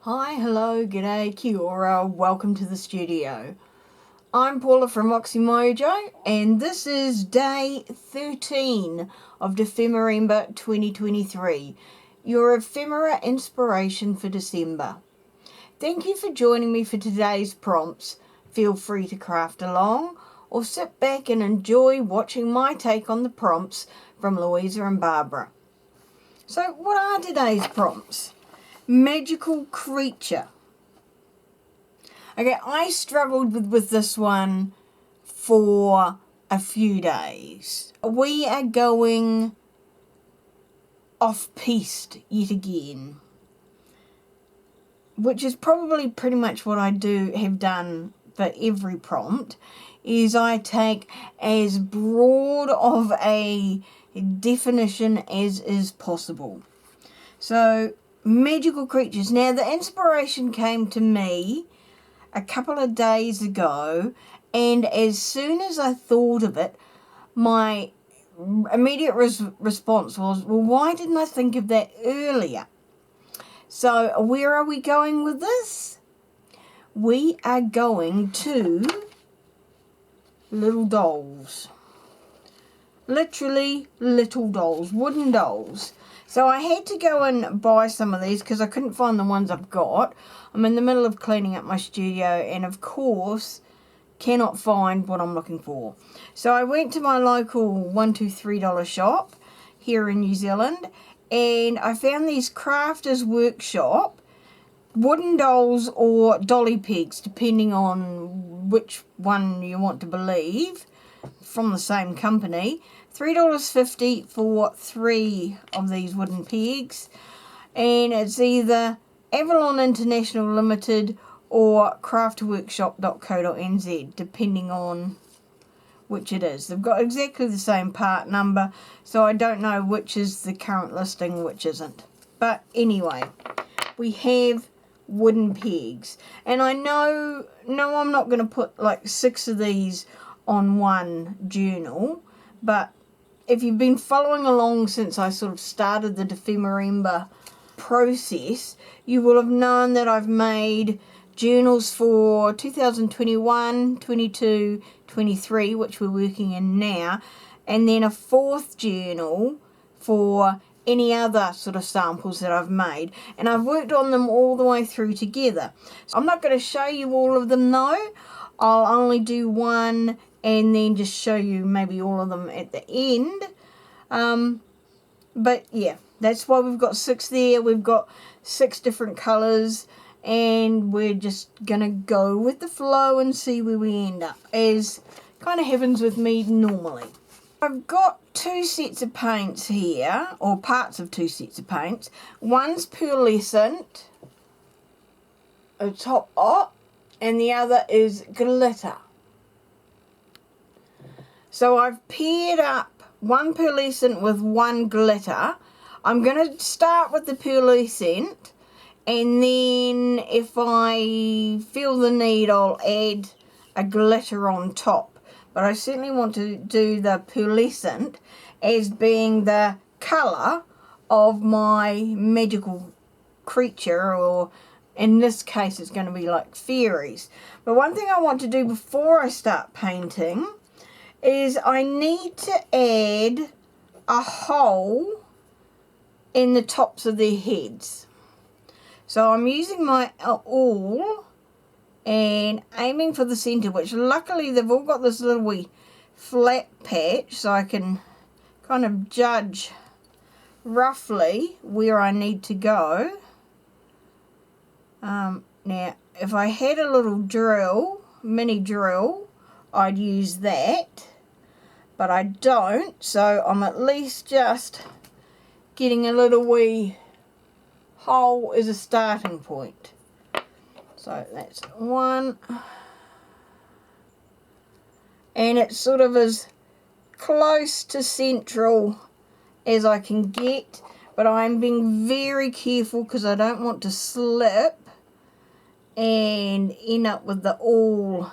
Hi, hello, g'day, kia ora, welcome to the studio. I'm Paula from Moxy Mojo, and this is day 13 of Dephemerember 2023, your ephemera inspiration for December. Thank you for joining me for today's prompts. Feel free to craft along or sit back and enjoy watching my take on the prompts from Louisa and Barbara. So what are today's prompts? Magical creature. Okay, I struggled with this one for a few days. We are going off-piste yet again, which is probably pretty much what I have done for every prompt, is I take as broad of a definition as is possible. So, magical creatures. Now, the inspiration came to me a couple of days ago, and as soon as I thought of it, my immediate response was, well, why didn't I think of that earlier? So, where are we going with this? We are going to little dolls. Literally little dolls, wooden dolls. So I had to go and buy some of these because I couldn't find the ones I've got. I'm in the middle of cleaning up my studio and of course cannot find what I'm looking for. So I went to my local $1, $2, $3 shop here in New Zealand and I found these Crafters Workshop wooden dolls or dolly pegs, depending on which one you want to believe, from the same company. $3.50 for 3 of these wooden pegs, and it's either Avalon International Limited or craftworkshop.co.nz, depending on which it is. They've got exactly the same part number, so I don't know which is the current listing, which isn't. But anyway, we have wooden pegs, and I know I'm not going to put like 6 of these on one journal, but if you've been following along since I sort of started the Dephemerember process, you will have known that I've made journals for 2021, 22, 23, which we're working in now, and then a 4th journal for any other sort of samples that I've made, and I've worked on them all the way through together. So I'm not going to show you all of them though. I'll only do one and then just show you maybe all of them at the end. But yeah, that's why we've got 6 there. We've got 6 different colours, and we're just gonna go with the flow and see where we end up, as kind of happens with me normally. I've got 2 sets of paints here, or parts of 2 sets of paints. One's pearlescent, a top up, and the other is glitter. So I've paired up one pearlescent with one glitter. I'm going to start with the pearlescent, and then if I feel the need, I'll add a glitter on top. But I certainly want to do the pearlescent as being the colour of my magical creature, or in this case it's going to be like fairies. But one thing I want to do before I start painting is I need to add a hole in the tops of their heads. So I'm using my awl and aiming for the centre, which luckily they've all got this little wee flat patch, so I can kind of judge roughly where I need to go. Now, if I had a little drill, mini drill, I'd use that, but I don't, so I'm at least just getting a little wee hole as a starting point. So that's one, and it's sort of as close to central as I can get, but I'm being very careful because I don't want to slip and end up with the awl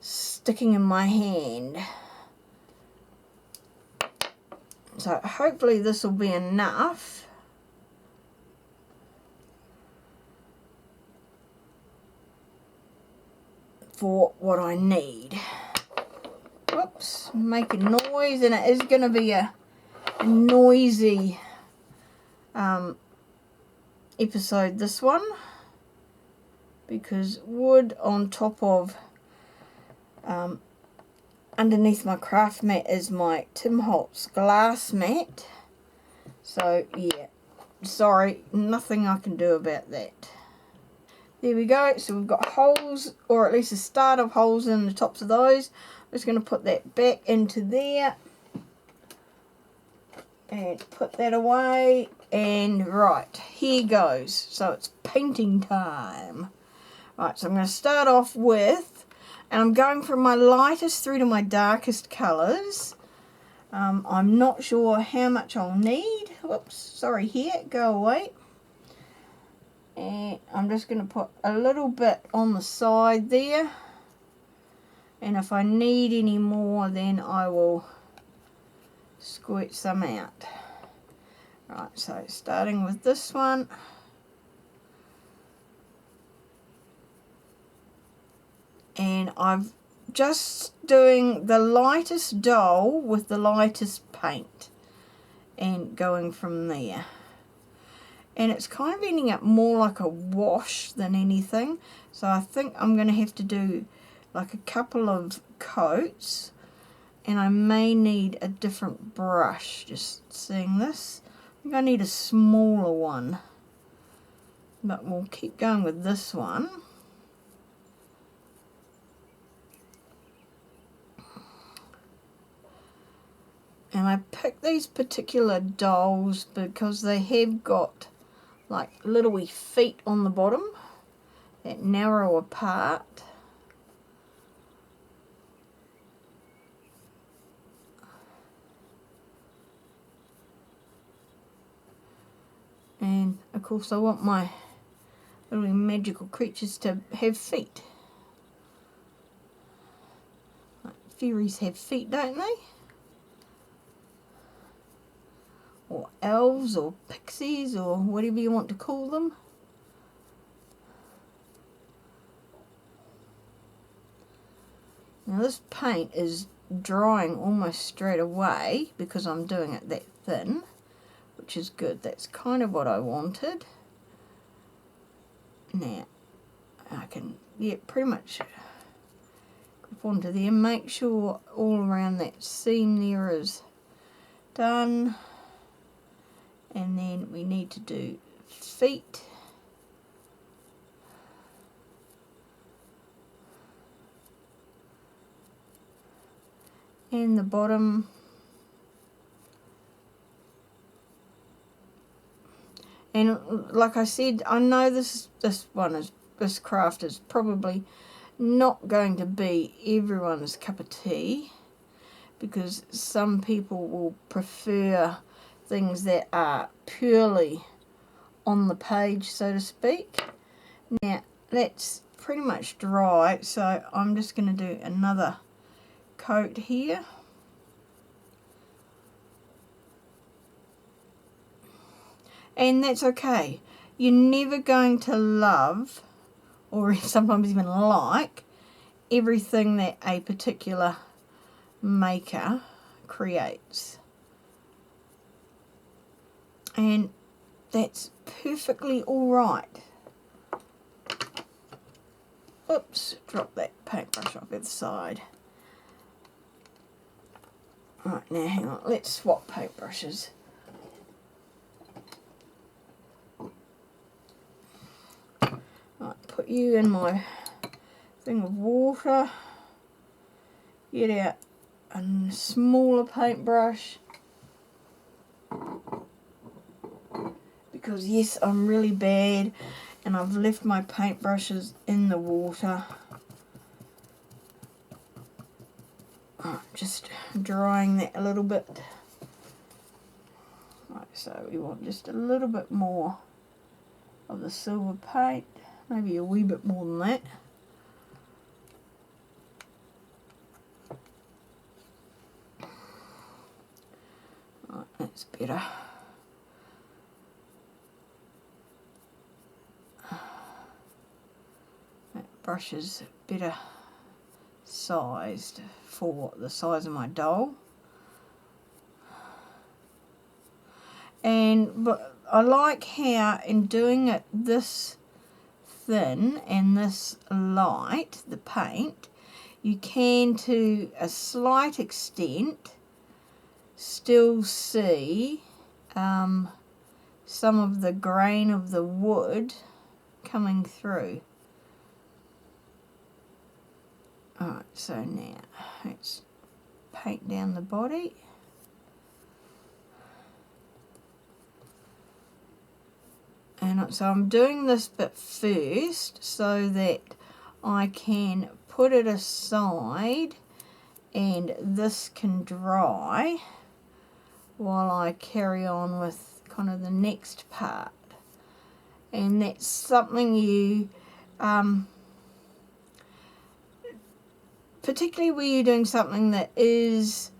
sticking in my hand. So hopefully this will be enough. for what I need. Whoops, making noise, and it is going to be a noisy episode, this one, because wood on top of underneath my craft mat is my Tim Holtz glass mat. So yeah, sorry, nothing I can do about that. There we go. So we've got holes, or at least a start of holes in the tops of those. I'm just going to put that back into there and put that away. And right, here goes. So it's painting time. Right, so I'm going to start off with, and I'm going from my lightest through to my darkest colours. I'm not sure how much I'll need. Whoops, sorry, here, go away. And I'm just going to put a little bit on the side there. And if I need any more, then I will squirt some out. Right, so starting with this one. And I'm just doing the lightest doll with the lightest paint and going from there. And it's kind of ending up more like a wash than anything. So I think I'm going to have to do like a couple of coats. And I may need a different brush. Just seeing this. I think I need a smaller one. But we'll keep going with this one. And I picked these particular dolls because they have got like little wee feet on the bottom that narrow apart. And of course I want my little magical creatures to have feet. Like fairies have feet, don't they? Or elves, or pixies, or whatever you want to call them. Now this paint is drying almost straight away because I'm doing it that thin, which is good. That's kind of what I wanted. Now I can, yeah, pretty much grip onto there. Make sure all around that seam there is done. And then we need to do feet. And the bottom. And like I said, I know this craft is probably not going to be everyone's cup of tea, because some people will prefer things that are purely on the page, so to speak. Now that's pretty much dry, so I'm just going to do another coat here. And that's okay. You're never going to love, or sometimes even like, everything that a particular maker creates. And that's perfectly alright. Oops, drop that paintbrush off the side. Right, now hang on, let's swap paintbrushes. Right, put you in my thing of water. Get out a smaller paintbrush. Because yes, I'm really bad and I've left my paintbrushes in the water. Just drying that a little bit. Right, so we want just a little bit more of the silver paint, maybe a wee bit more than that. Right, that's better. That brush is better sized for the size of my doll. But I like how in doing it this thin and this light, the paint, you can to a slight extent still see some of the grain of the wood coming through. Alright, so now let's paint down the body. And so I'm doing this bit first so that I can put it aside and this can dry while I carry on with kind of the next part. And that's something you, particularly where you're doing something that is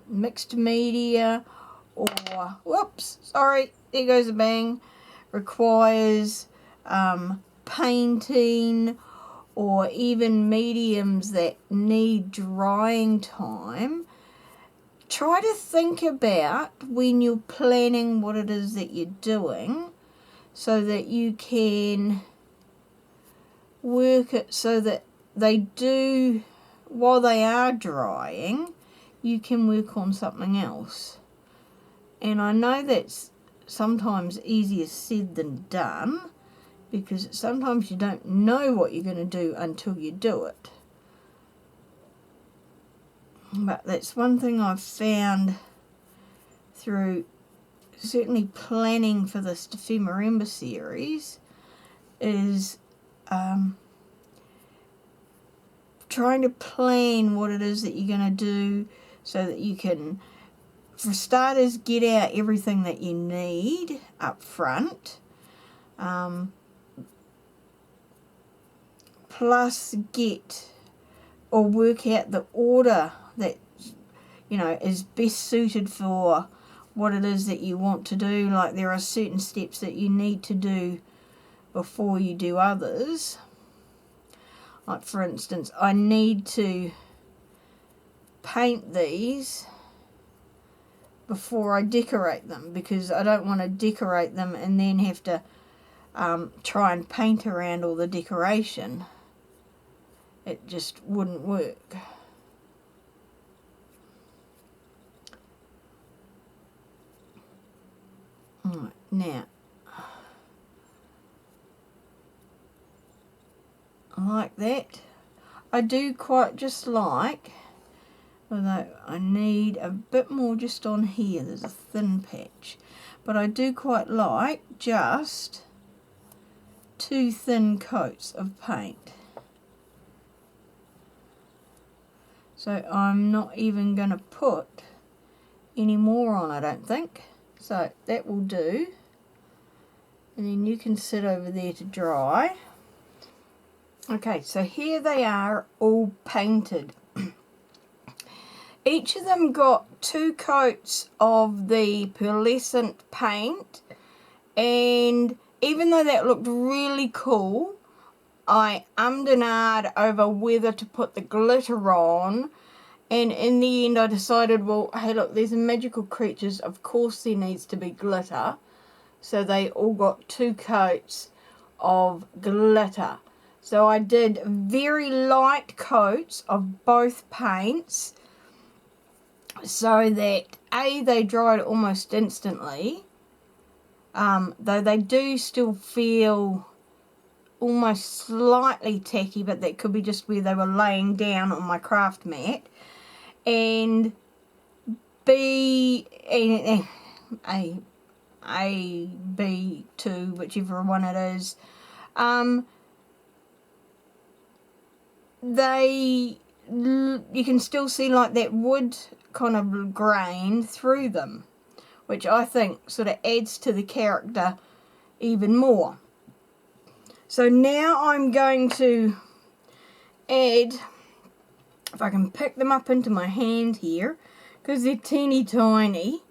mixed media or, whoops, sorry, there goes a bang, requires painting, or even mediums that need drying time. Try to think about when you're planning what it is that you're doing so that you can work it so that they do, while they are drying, you can work on something else. And I know that's sometimes easier said than done, because sometimes you don't know what you're going to do until you do it. But that's one thing I've found through certainly planning for this Dephemerember series is trying to plan what it is that you're going to do so that you can, for starters, get out everything that you need up front. Plus get or work out the order that, you know, is best suited for what it is that you want to do. Like there are certain steps that you need to do before you do others. Like for instance, I need to paint these before I decorate them, because I don't want to decorate them and then have to try and paint around all the decoration. It just wouldn't work. Alright, now like that. I do quite just like, although I need a bit more just on here, there's a thin patch, but I do quite like just 2 thin coats of paint. So I'm not even going to put any more on, I don't think. So that will do. And then you can sit over there to dry. Okay, so here they are all painted. Each of them got 2 coats of the pearlescent paint, and even though that looked really cool, I ummed and ahed over whether to put the glitter on, and in the end I decided, well, hey look, these are magical creatures, of course there needs to be glitter. So they all got 2 coats of glitter. So I did very light coats of both paints so that A, they dried almost instantly, though they do still feel almost slightly tacky, but that could be just where they were laying down on my craft mat. And B, A, B, 2, whichever one it is, you can still see like that wood kind of grain through them, which I think sort of adds to the character even more. So now I'm going to add, if I can pick them up into my hand here, because they're teeny tiny,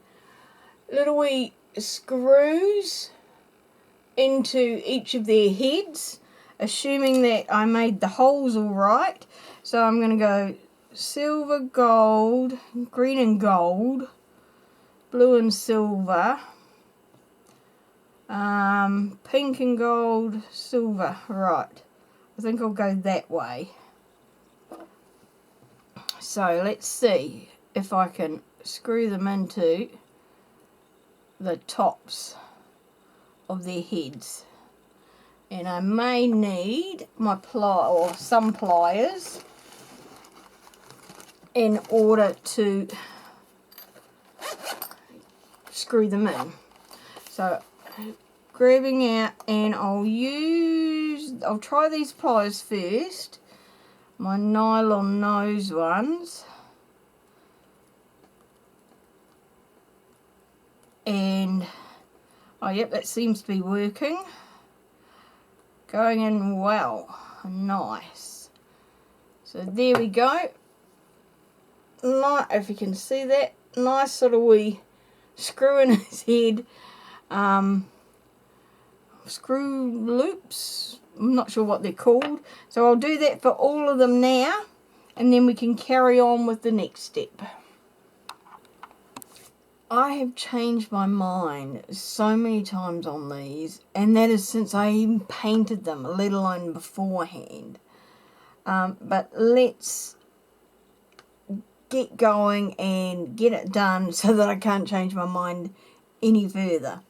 little wee screws into each of their heads. assuming that I made the holes all right. So I'm going to go silver, gold, green and gold, blue and silver, pink and gold, silver. Right, I think I'll go that way. So let's see if I can screw them into the tops of their heads. And I may need my some pliers in order to screw them in. So grabbing out, and I'll try these pliers first, my nylon nose ones, and oh yep, that seems to be working, going in well, nice. So there we go. If you can see that, nice sort of wee screw in his head, screw loops, I'm not sure what they're called. So I'll do that for all of them now, and then we can carry on with the next step. I have changed my mind so many times on these, and that is since I even painted them, let alone beforehand. But let's get going and get it done so that I can't change my mind any further.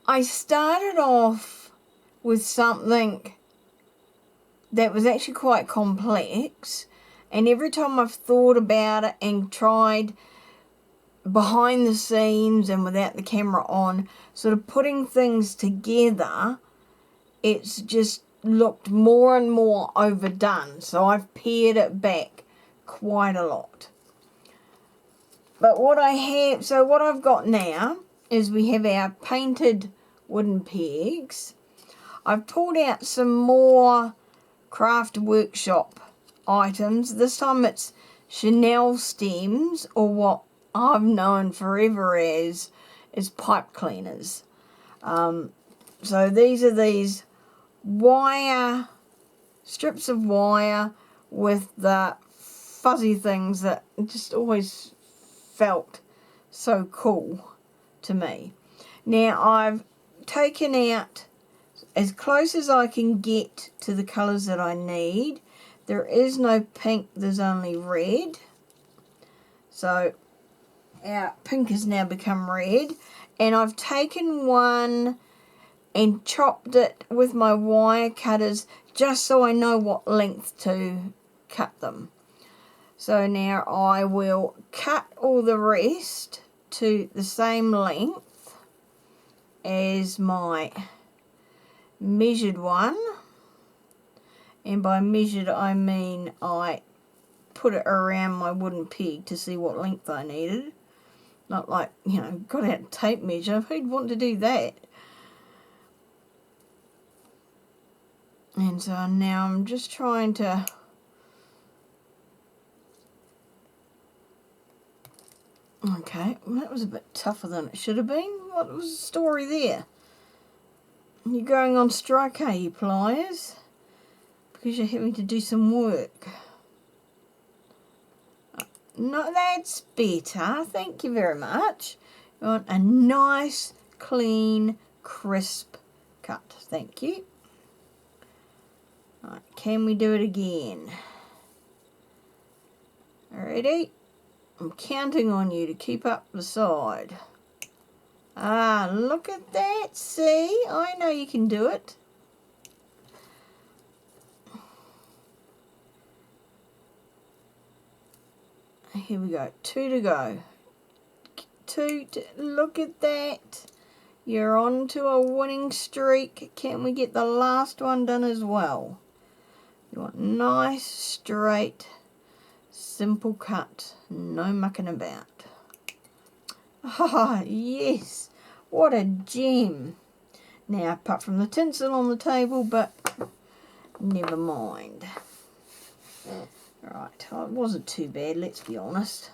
I started off with something that was actually quite complex, and every time I've thought about it and tried behind the scenes and without the camera on, sort of putting things together, it's just looked more and more overdone. So I've pared it back quite a lot. But what I've got now is we have our painted wooden pegs. I've pulled out some more craft workshop items. This time it's Chanel stems, or what I've known forever as pipe cleaners. So these are these wire, strips of wire with the fuzzy things that just always felt so cool to me. Now I've taken out as close as I can get to the colours that I need. There is no pink, there's only red. So our pink has now become red, and I've taken one and chopped it with my wire cutters just so I know what length to cut them. So now I will cut all the rest to the same length as my measured one, and by measured I mean I put it around my wooden peg to see what length I needed. Not like, got out a tape measure. Who'd want to do that? And so now I'm just trying to okay, well, that was a bit tougher than it should have been. What was the story there? You're going on strike, are you, pliers? Because you're having to do some work. No, that's better. Thank you very much. You want a nice, clean, crisp cut. Thank you. Right, can we do it again? Alrighty. I'm counting on you to keep up the side. Ah, look at that. See? I know you can do it. Here we go. 2 to go. Look at that. You're on to a winning streak. Can we get the last one done as well? You want nice, straight, simple cut. No mucking about. Ah, yes. What a gem. Now, apart from the tinsel on the table, but never mind. Right, well, it wasn't too bad, let's be honest.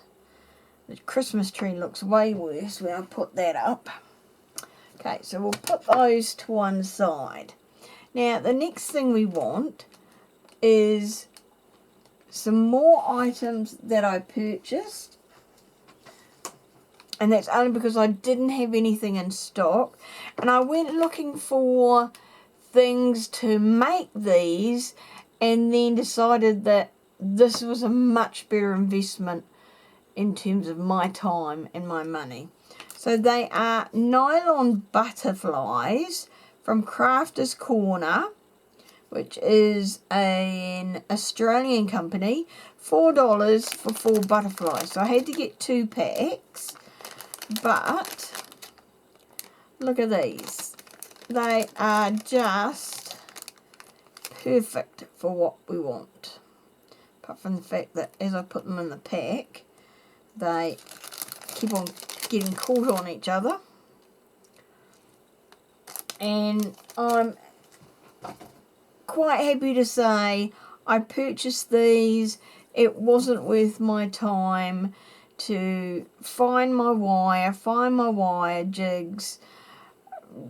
The Christmas tree looks way worse when I put that up. Okay, so we'll put those to one side. Now the next thing we want is some more items that I purchased, and that's only because I didn't have anything in stock, and I went looking for things to make these and then decided that this was a much better investment in terms of my time and my money. So they are nylon butterflies from Crafter's Corner, which is an Australian company. $4 for 4 butterflies. So I had to get 2 packs, but look at these. They are just perfect for what we want. Apart from the fact that as I put them in the pack, they keep on getting caught on each other. And I'm quite happy to say I purchased these. It wasn't worth my time to find my wire jigs,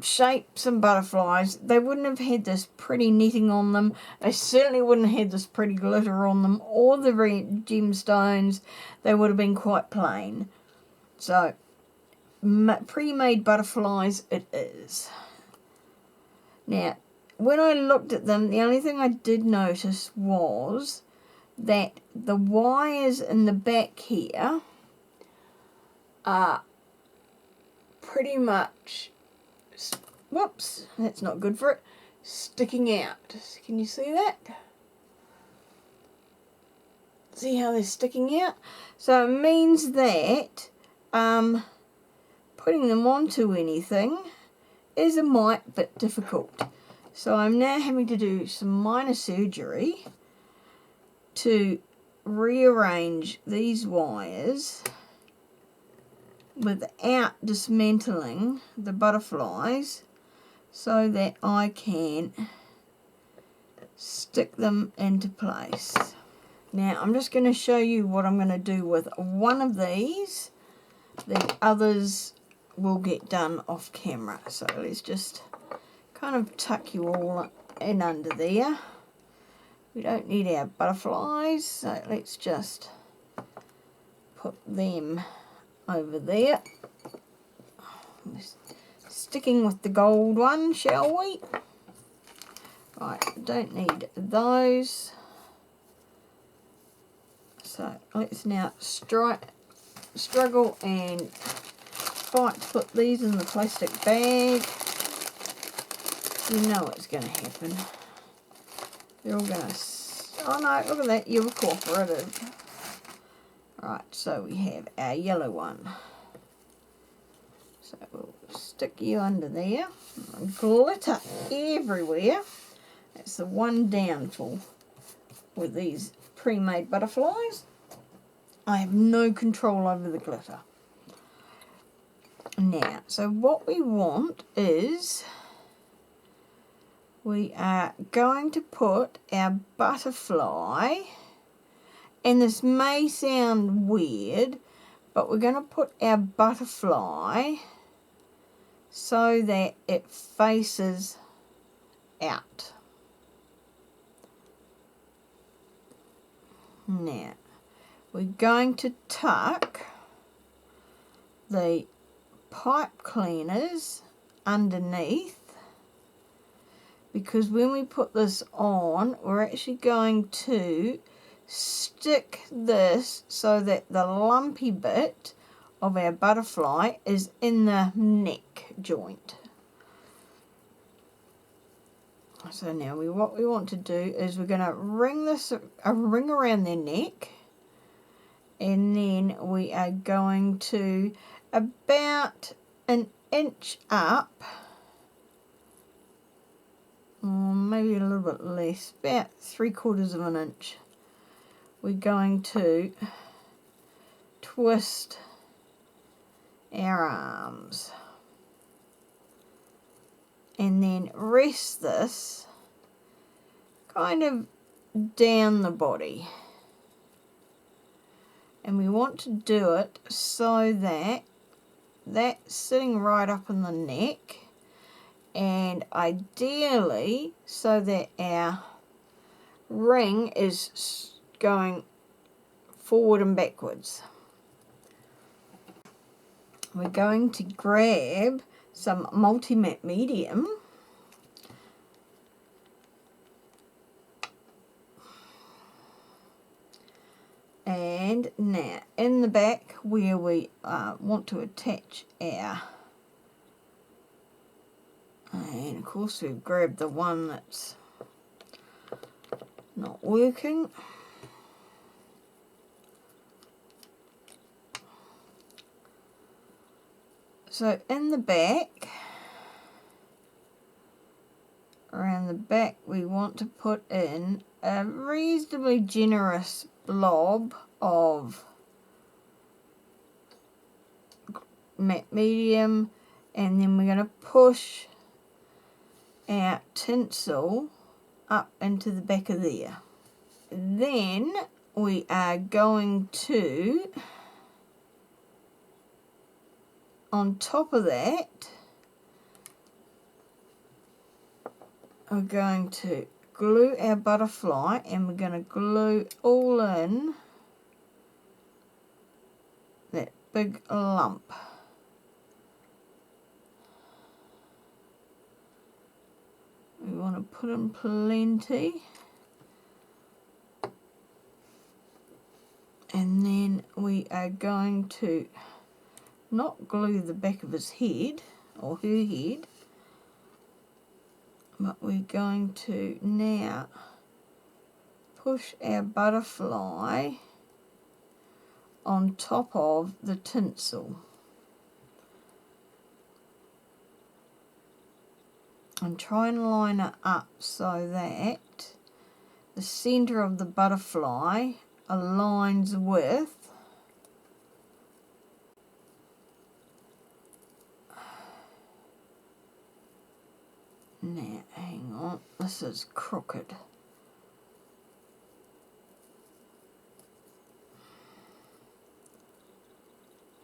shape some butterflies. They wouldn't have had this pretty netting on them. They certainly wouldn't have had this pretty glitter on them or the gemstones. They would have been quite plain. So pre-made butterflies it is. Now when I looked at them, the only thing I did notice was that the wires in the back here are pretty much, whoops, that's not good for it, sticking out. Can you see that? See how they're sticking out? So it means that putting them onto anything is a mite bit difficult. So I'm now having to do some minor surgery to rearrange these wires without dismantling the butterflies so that I can stick them into place. Now I'm just going to show you what I'm going to do with one of these. The others will get done off camera. So let's just kind of tuck you all in under there. We don't need our butterflies, so let's just put them over there. Sticking with the gold one, shall we? Right, don't need those. So let's now struggle and fight to put these in the plastic bag. You know what's going to happen. They're all going to... Oh no, look at that, you're cooperative. Right, so we have our yellow one. So we'll stick you under there. Glitter everywhere. That's the one downfall with these pre-made butterflies. I have no control over the glitter. Now, so what we want is we are going to put our butterfly, and this may sound weird, but we're going to put our butterfly so that it faces out. Now, we're going to tuck the pipe cleaners underneath, because when we put this on, we're actually going to stick this so that the lumpy bit of our butterfly is in the neck joint. So now what we want to do is we're going to ring this a ring around their neck, and then we are going to about an inch up, or maybe a little bit less, about 3/4 of an inch. We're going to twist our arms and then rest this kind of down the body, and we want to do it so that that's sitting right up in the neck, and ideally so that our ring is going forward and backwards. We're going to grab some multi-matte medium and now in the back where we want to attach our, and of course we've grabbed the one that's not working. So in the back, around the back, we want to put in a reasonably generous blob of matte medium, and then we're going to push our tinsel up into the back of there. Then we are going to, on top of that, we're going to glue our butterfly, and we're going to glue all in that big lump. We want to put in plenty. And then we are going to not glue the back of his head or her head, but we're going to now push our butterfly on top of the tinsel and try and line it up so that the center of the butterfly aligns with now, hang on, this is crooked.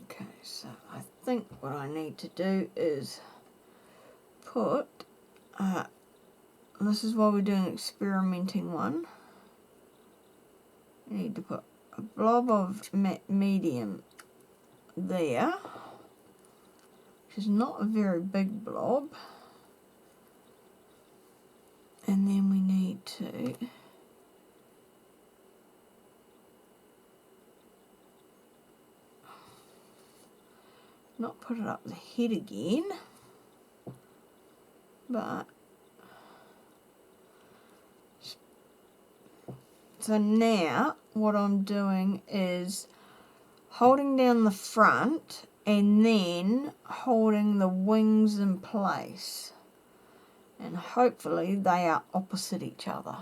Okay, so I think what I need to do is put, this is why we're doing experimenting one. You need to put a blob of matte medium there, which is not a very big blob. And then we need to not put it up the head again, but so now what I'm doing is holding down the front and then holding the wings in place, and hopefully they are opposite each other.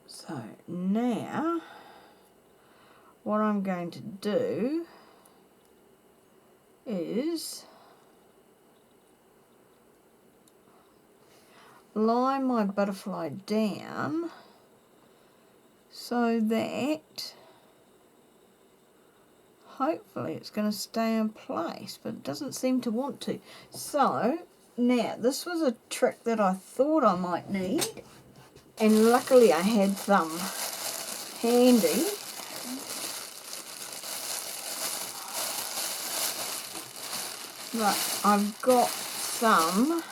So now what I'm going to do is lie my butterfly down so that hopefully it's going to stay in place, but it doesn't seem to want to. So now this was a trick that I thought I might need, and luckily I had some handy. But I've got some,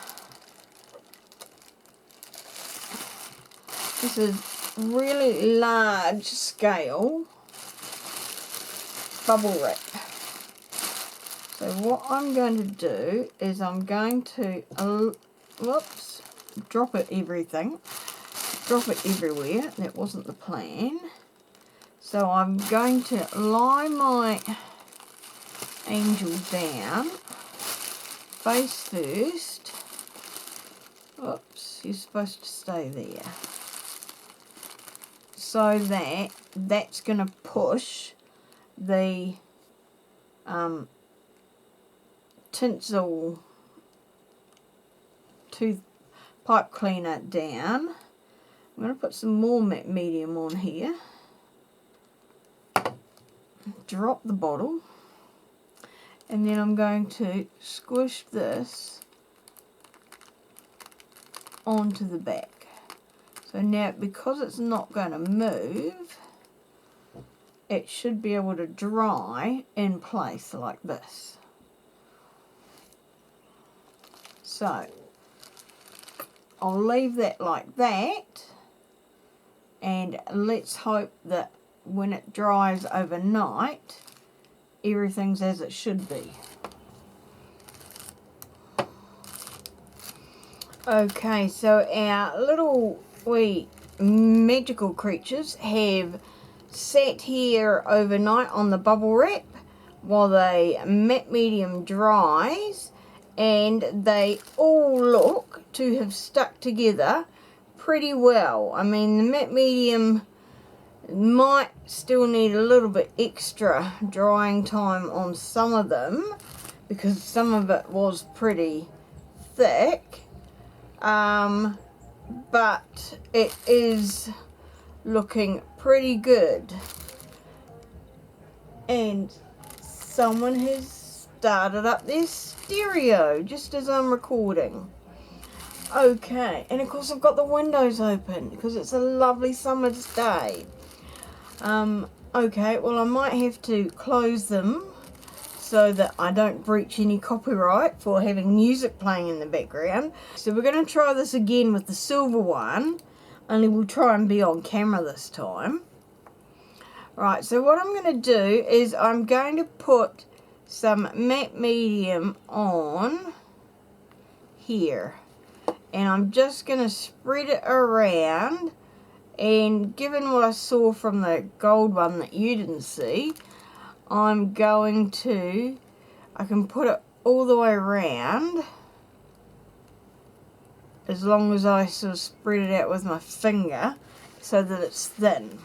this is really large scale bubble wrap. So what I'm going to do is I'm going to, whoops, drop it everywhere. That wasn't the plan. So I'm going to lie my angel down, face first. Oops, you're supposed to stay there. So that that's going to push the tinsel tooth pipe cleaner down. I'm going to put some more matte medium on here. Drop the bottle. And then I'm going to squish this onto the back. So now, because it's not going to move, it should be able to dry in place like this. So I'll leave that like that, and let's hope that when it dries overnight, everything's as it should be. Okay, so our little wee magical creatures have sat here overnight on the bubble wrap while the matte medium dries, and they all look to have stuck together pretty well. I mean, the matte medium might still need a little bit extra drying time on some of them because some of it was pretty thick, but it is looking pretty good. And someone has started up their stereo just as I'm recording. Okay, and of course I've got the windows open because it's a lovely summer's day. Okay, well I might have to close them so that I don't breach any copyright for having music playing in the background. So we're going to try this again with the silver one, only we'll try and be on camera this time. Right, so what I'm going to do is I'm going to put some matte medium on here, and I'm just going to spread it around, and given what I saw from the gold one that you didn't see, I'm going to, I can put it all the way around as long as I sort of spread it out with my finger so that it's thin.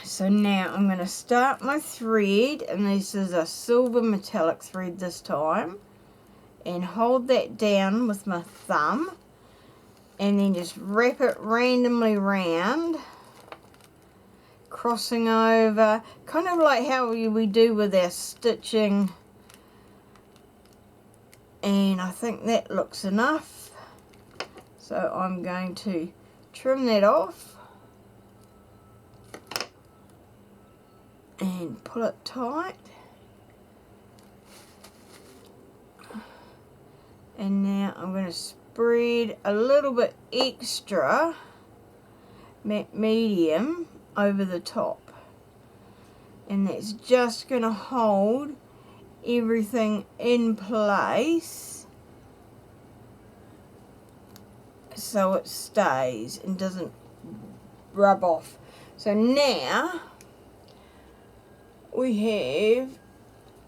So now I'm going to start my thread, and this is a silver metallic thread this time, and hold that down with my thumb, and then just wrap it randomly round, crossing over, kind of like how we do with our stitching. And I think that looks enough, so I'm going to trim that off and pull it tight. And now I'm going to spread a little bit extra matte medium over the top, and that's just going to hold everything in place so it stays and doesn't rub off. So now we have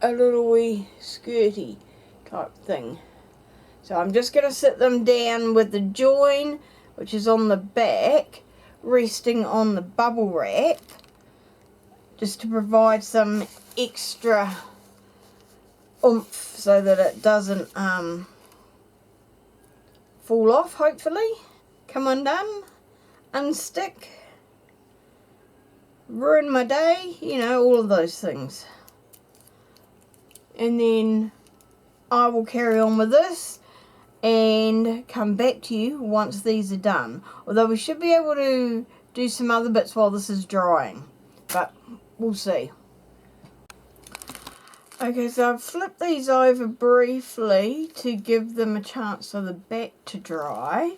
a little wee skirty type thing. So I'm just going to sit them down with the join, which is on the back, resting on the bubble wrap, just to provide some extra oomph so that it doesn't fall off, hopefully, come undone, unstick, ruin my day, you know, all of those things. And then I will carry on with this and come back to you once these are done. Although we should be able to do some other bits while this is drying, but we'll see. Okay, so I've flipped these over briefly to give them a chance for the back to dry,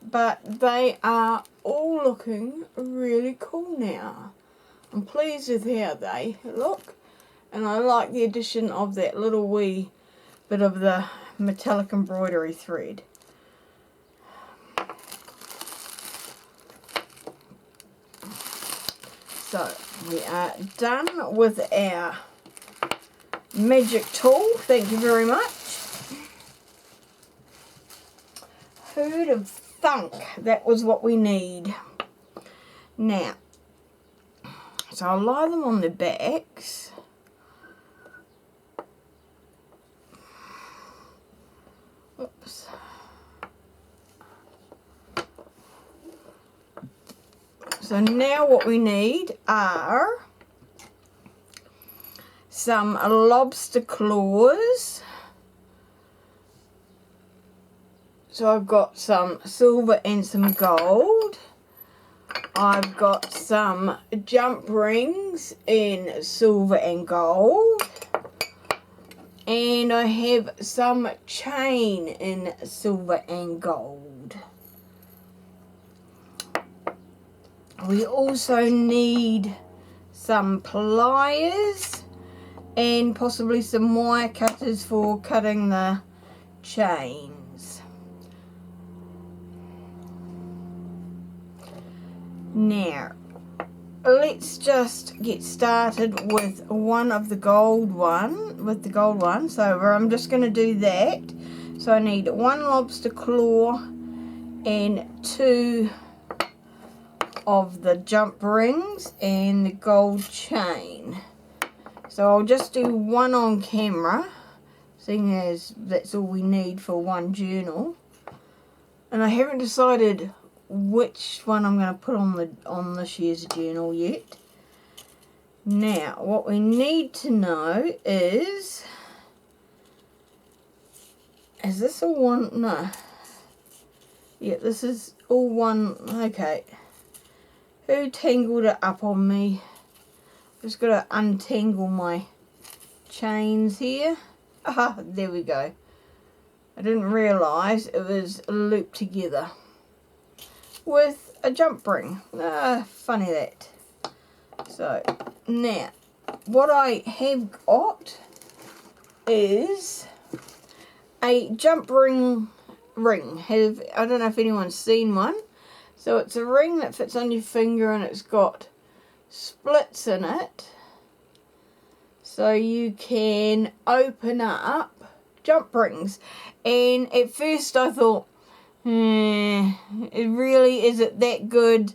but they are all looking really cool now. I'm pleased with how they look, and I like the addition of that little wee bit of the metallic embroidery thread. So we are done with our magic tool. Thank you very much. Who'd have thunk that was what we need? Now, so I'll lie them on their backs. Oops. So now what we need are some lobster claws. So I've got some silver and some gold. I've got some jump rings in silver and gold. And I have some chain in silver and gold. We also need some pliers and possibly some wire cutters for cutting the chains. Now, let's just get started with the gold one. So I'm just going to do that. So I need one lobster claw and 2 of the jump rings and the gold chain. So I'll just do one on camera, seeing as that's all we need for one journal. And I haven't decided which one I'm going to put on this year's journal yet. Now, what we need to know is this all one? No. Yeah, this is all one. Okay. Who tangled it up on me? Just got to untangle my chains here. Ah, there we go. I didn't realise it was looped together with a jump ring. Funny that. So, now, what I have got is a jump ring. I don't know if anyone's seen one. So it's a ring that fits on your finger and it's got splits in it. So you can open up jump rings. And at first I thought, it really isn't that good.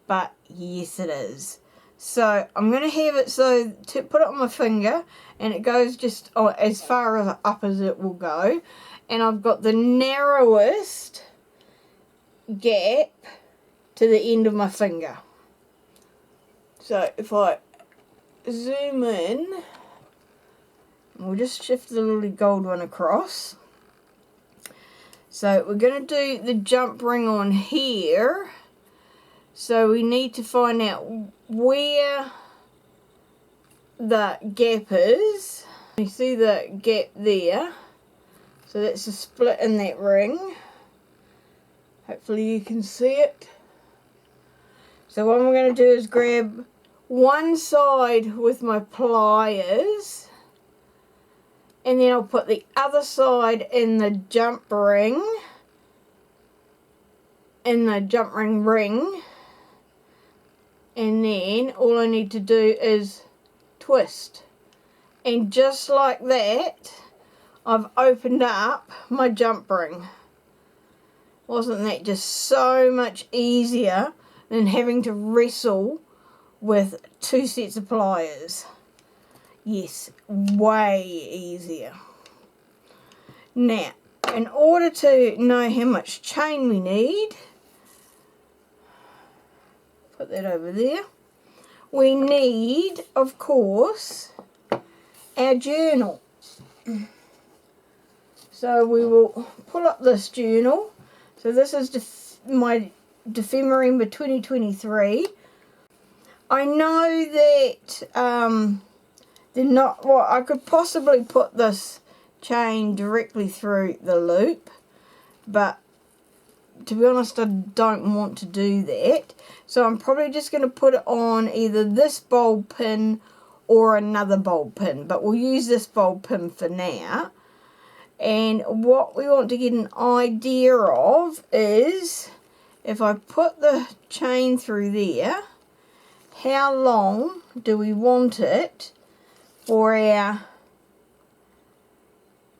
But yes it is. So I'm going to have it so to put it on my finger and it goes just as far up as it will go. And I've got the narrowest gap to the end of my finger. So if I zoom in, we'll just shift the little gold one across. So we're going to do the jump ring on here. So we need to find out where the gap is. You see the gap there. So that's a split in that ring. Hopefully you can see it. So what I'm going to do is grab one side with my pliers. And then I'll put the other side in the jump ring. In the jump ring. And then all I need to do is twist. And just like that, I've opened up my jump ring. Wasn't that just so much easier than having to wrestle with 2 sets of pliers? Yes, way easier. Now, in order to know how much chain we need, put that over there, we need, of course, our journal. So we will pull up this journal. So this is my Dephemerember 2023. I know that they're not, well, I could possibly put this chain directly through the loop, but to be honest, I don't want to do that. So I'm probably just going to put it on either this bulb pin or another bulb pin, but we'll use this bulb pin for now. And what we want to get an idea of is, if I put the chain through there, how long do we want it for our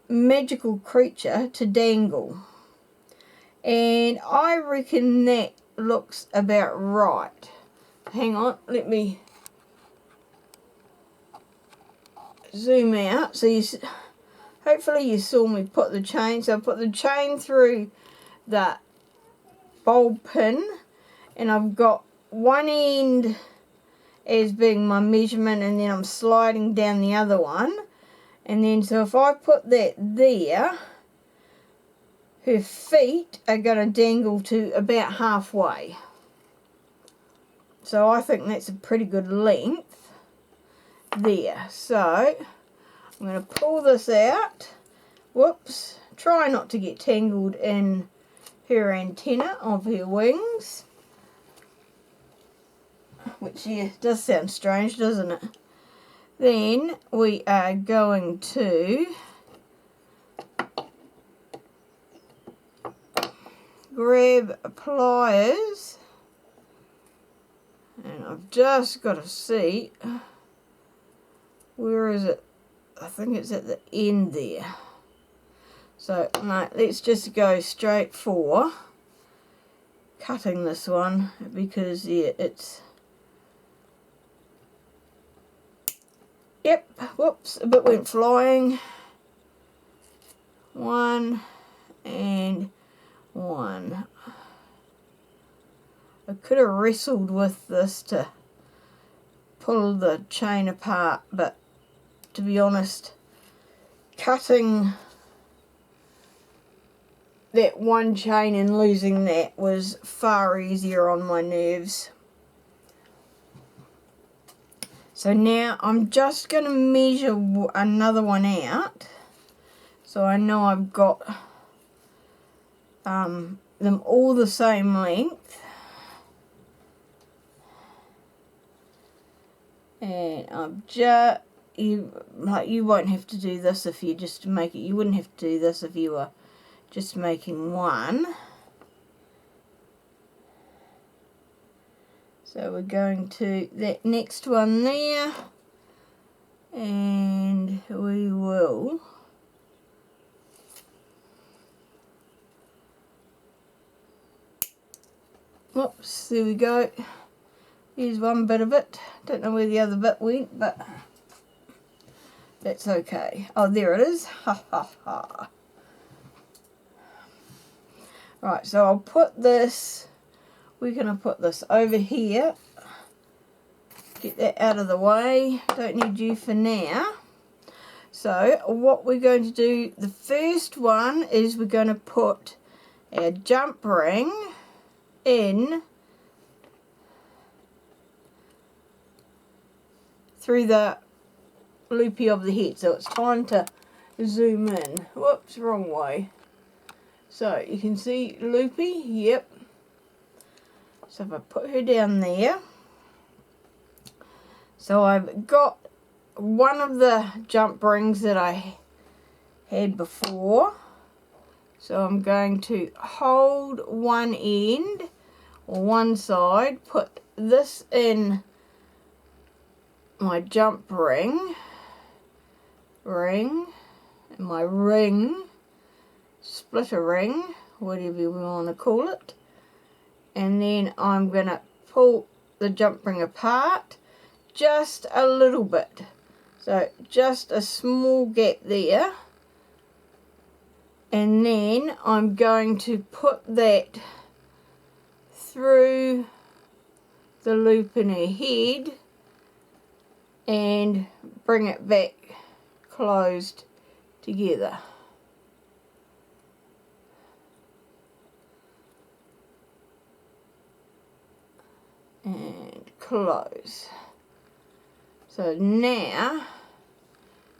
magical creature to dangle? And I reckon that looks about right. Hang on, let me zoom out. So hopefully you saw me put the chain. So I put the chain through the bulb pin, and I've got one end as being my measurement, and then I'm sliding down the other one. And then so if I put that there, her feet are going to dangle to about halfway. So I think that's a pretty good length there. So I'm going to pull this out. Whoops. Try not to get tangled in her antenna of her wings. Which, yeah, does sound strange, doesn't it? Then we are going to grab pliers, and I've just got to see, where is it? I think it's at the end there. So no, let's just go straight for cutting this one, because yeah, it's, yep, whoops, a bit went flying. 1 and 1. I could have wrestled with this to pull the chain apart, but to be honest, cutting that one chain and losing that was far easier on my nerves. So now I'm just going to measure another one out, so I know I've got them all the same length. And I'm just, you won't have to do this if you just make it, you wouldn't have to do this if you were just making one. So we're going to that next one there, and we will whoops, there we go. Here's one bit of it. Don't know where the other bit went, but that's okay. Oh, there it is. Ha ha ha. Right, so I'll put this, we're going to put this over here. Get that out of the way. Don't need you for now. So what we're going to do, the first one is we're going to put our jump ring in through the loopy of the head. So it's time to zoom in. Whoops, wrong way. So you can see loopy, yep. So if I put her down there, so I've got one of the jump rings that I had before. So I'm going to hold one end or one side, put this in my jump ring, and my ring, splitter ring, whatever you want to call it, and then I'm going to pull the jump ring apart just a little bit, so just a small gap there, and then I'm going to put that through the loop in her head and bring it back closed together. And close. So now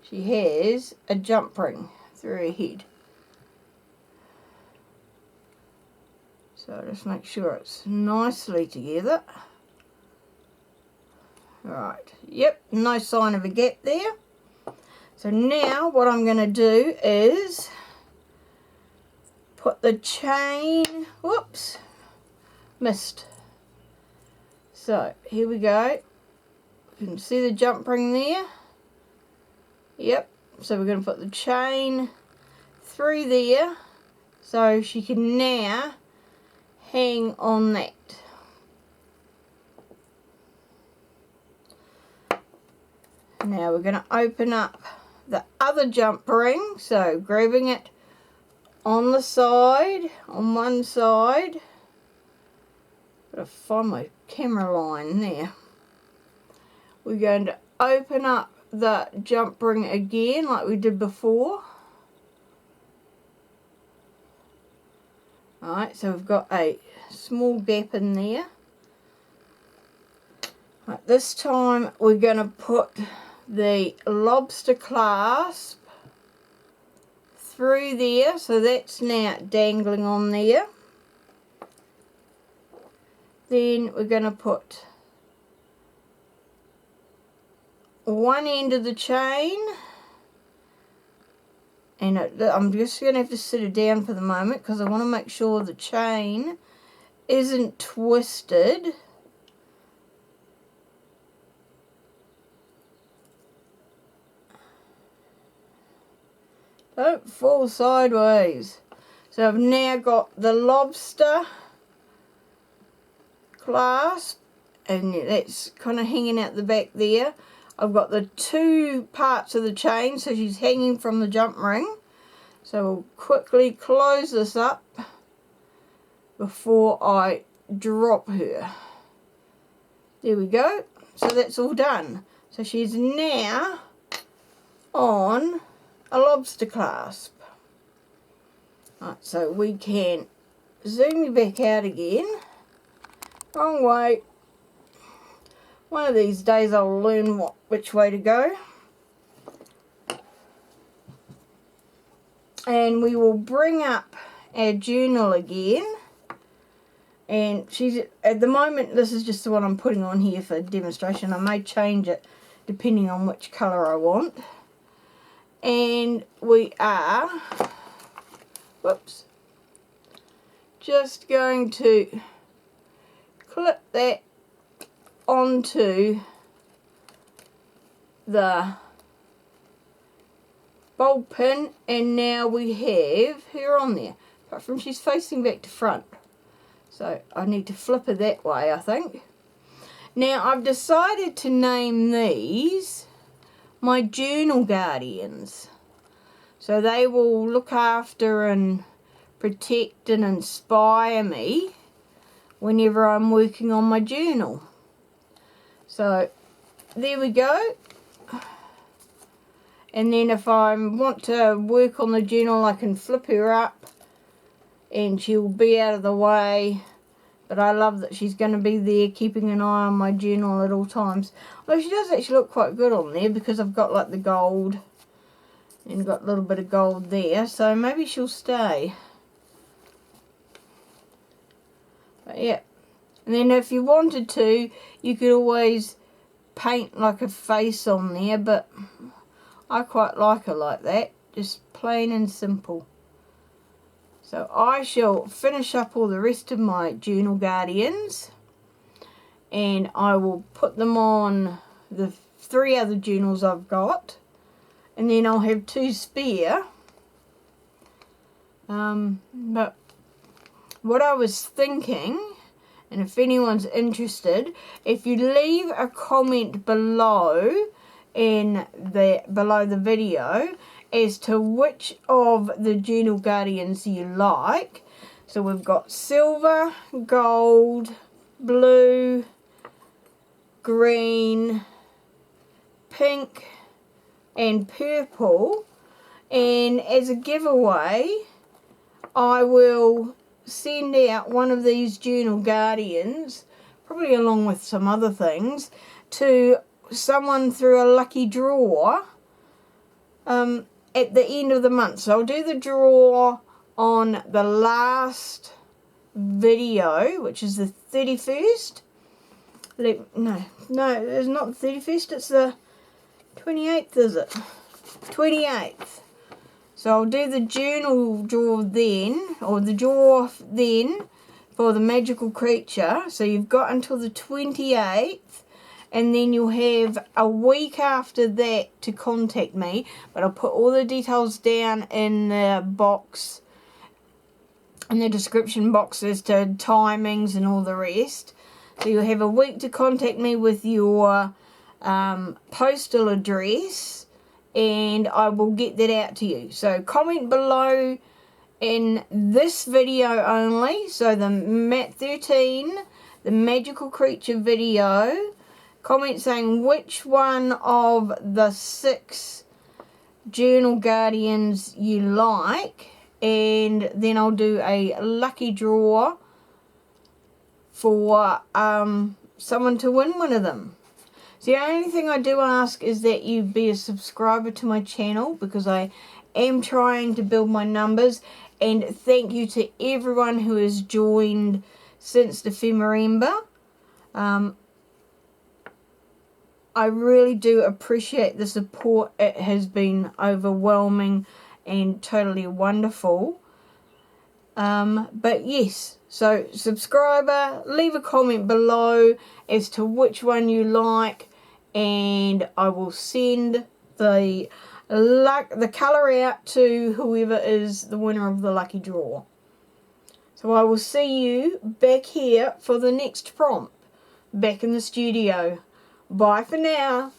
she has a jump ring through her head. So just make sure it's nicely together. Right, yep, no sign of a gap there. So now what I'm going to do is put the chain, whoops, missed. So here we go. You can see the jump ring there. Yep, so we're going to put the chain through there so she can now hang on that. Now we're going to open up the other jump ring, so grabbing it on the side, on one side. Gotta find my camera line there. we're going to open up the jump ring again like we did before. Alright, so we've got a small gap in there. Right, this time we're going to put the lobster clasp through there, so that's now dangling on there. Then we're going to put one end of the chain, and I'm just going to have to sit it down for the moment because I want to make sure the chain isn't twisted. Don't fall sideways. So I've now got the lobster clasp, and that's kind of hanging out the back there. I've got the two parts of the chain, so she's hanging from the jump ring. So we'll quickly close this up before I drop her. There we go. So that's all done. So she's now on a lobster clasp. Right, so we can zoom you back out again. Wrong way. One of these days I'll learn which way to go. And we will bring up our journal again. And she's, at the moment, this is just the one I'm putting on here for demonstration. I may change it depending on which colour I want. And we are, whoops, just going to clip that onto the bulb pin, and now we have her on there, apart from she's facing back to front, so I need to flip her that way, I think. Now I've decided to name these my journal guardians, so they will look after and protect and inspire me whenever I'm working on my journal. So there we go. And then if I want to work on the journal, I can flip her up and she'll be out of the way. But I love that she's going to be there keeping an eye on my journal at all times. Although she does actually look quite good on there because I've got like the gold and got a little bit of gold there. So maybe she'll stay. But yeah. And then if you wanted to, you could always paint like a face on there. But I quite like her like that. Just plain and simple. So I shall finish up all the rest of my journal guardians, and I will put them on the 3 other journals I've got, and then I'll have 2 spare. But what I was thinking, and if anyone's interested, if you leave a comment below below the video as to which of the journal guardians you like. So we've got silver, gold, blue, green, pink and purple, and as a giveaway I will send out one of these journal guardians, probably along with some other things, to someone through a lucky draw at the end of the month. So I'll do the draw on the last video, which is the 31st. No, it's not the 31st, it's the 28th, is it? 28th. So I'll do the journal draw then, or the draw then, for the magical creature. So you've got until the 28th. And then you'll have a week after that to contact me. But I'll put all the details down in the box, in the description box as to timings and all the rest. So you'll have a week to contact me with your postal address, and I will get that out to you. So comment below in this video only. So the Mat 13, the magical creature video, comment saying which one of the 6 Journal Guardians you like, and then I'll do a lucky draw for someone to win one of them. So the only thing I do ask is that you be a subscriber to my channel, because I am trying to build my numbers. And thank you to everyone who has joined since Dephemerember. I really do appreciate the support. It has been overwhelming and totally wonderful. But yes, so subscriber, leave a comment below as to which one you like, and I will send the colour out to whoever is the winner of the lucky draw. So I will see you back here for the next prompt, back in the studio. Bye for now.